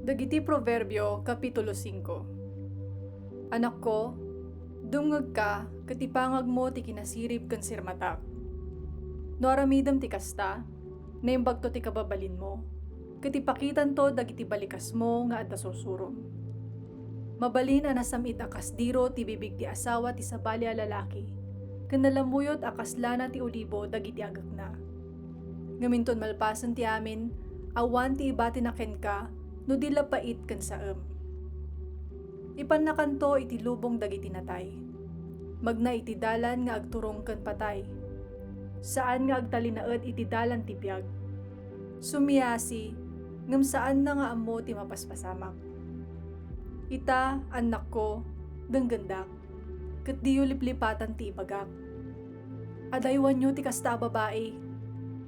Dagiti Proverbio, Kapitulo 5. Anak ko, dumngeg ka, ket ipangag mo ti kinasirib ken sirmatak. No aramidem ti kasta, naimbag to ti kababalin mo, ket ipakitan to dagiti balikas mo nga adda sursurom. Mabalin a nasamit a kasdiro ti bibig ti asawa ti sabali a lalaki, ken nalamuyot a kaslana ti olibo dagiti agakna. Ngaminton malpasen ti amin, awan ti ibati na ken ka, no di lapait ken saem. Ipannakanto iti lubong dagiti natay. Magna iti dalan nga agturong ken patay. Saan nga agtalinaed iti dalan ti biag. Sumiyasi, ngem saan na nga ammo ti mapaspasamak. Ita, anak ko, denggendak, ket diyo liplipatan ti ibagak. Adaywan nyo ti kasta babae,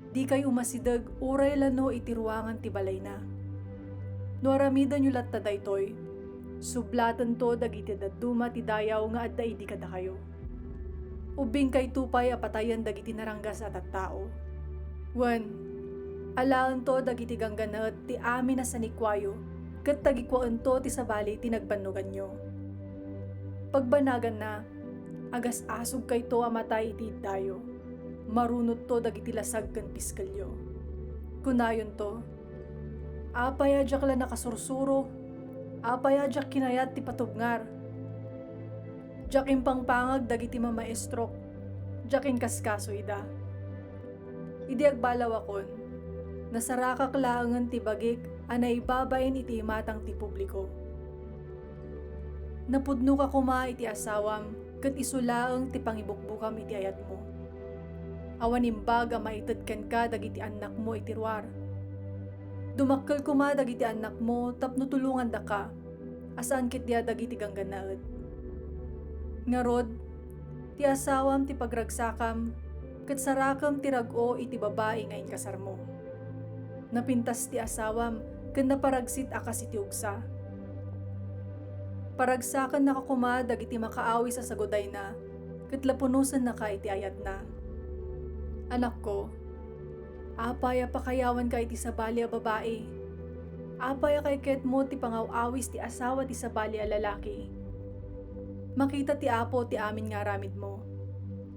di kay umasideg uray lano iti ruangan ti balay na. No aramidan nyo latta daytoy, sublatan to dagiti dadduma ti dayaw nga adda idi kada kayo. Ubing kay tupay apatayan dagiti naranggas at tattao. Wen, alaan to dagiti gangganat ti amin na sanikwayo, ket tagikwaen to ti sabali ti nagbannugan nyo. Pagbanagan na, agas asog kay to amatay iti dayo, marunot to dagiti lasag ken piskalyo. Kunayon to, apay adyak la nakasursuro, apay adyak kinayat ti patubngar. Diyakin pangpangag dagiti mamaestrok, diyakin kaskaso ida. Idi agbalaw akon, nasarakak laangan ti bagik anay babayin iti imatang ti publiko. Napudno ka kuma iti asawam, ket isulaeng ti pangibukbukam iti ayat mo. Awan imbag a maited ken ka dagiti anak mo iti ruar. Dumakkel kuma dagiti anak mo tapno tulungan da ka, asaan ket dia dagiti ganggannaet. Ngarod, ti asawam ti pagragsakam, ket sarakam ti rag-o iti babae nga inkasar mo. Napintas ti asawam, ken naparagsit akas iti ugsa. Paragsakan nakakuma dagiti makaawi sa sagoday na, ket lapunosan na ka iti ayat na. Anak ko, apay pakayawan ka iti sabali a babae. Apay kay ket mo ti pangawawis ti asawa ti sabali a lalaki. Makita ti apo ti amin nga aramid mo.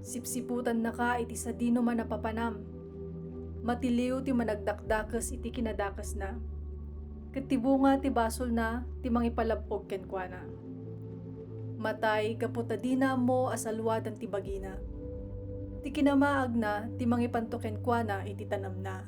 Sipsiputan na ka iti sadino man napapanam. Matiliw ti managdakdakas iti kinadakas na. Ket ti bunga ti basol na ti mangipalabog ken kuana. Matay kaputadina mo asalwadan ti bagina. Ti kinamaag na ti mangipanto ken kuana iti tanam na.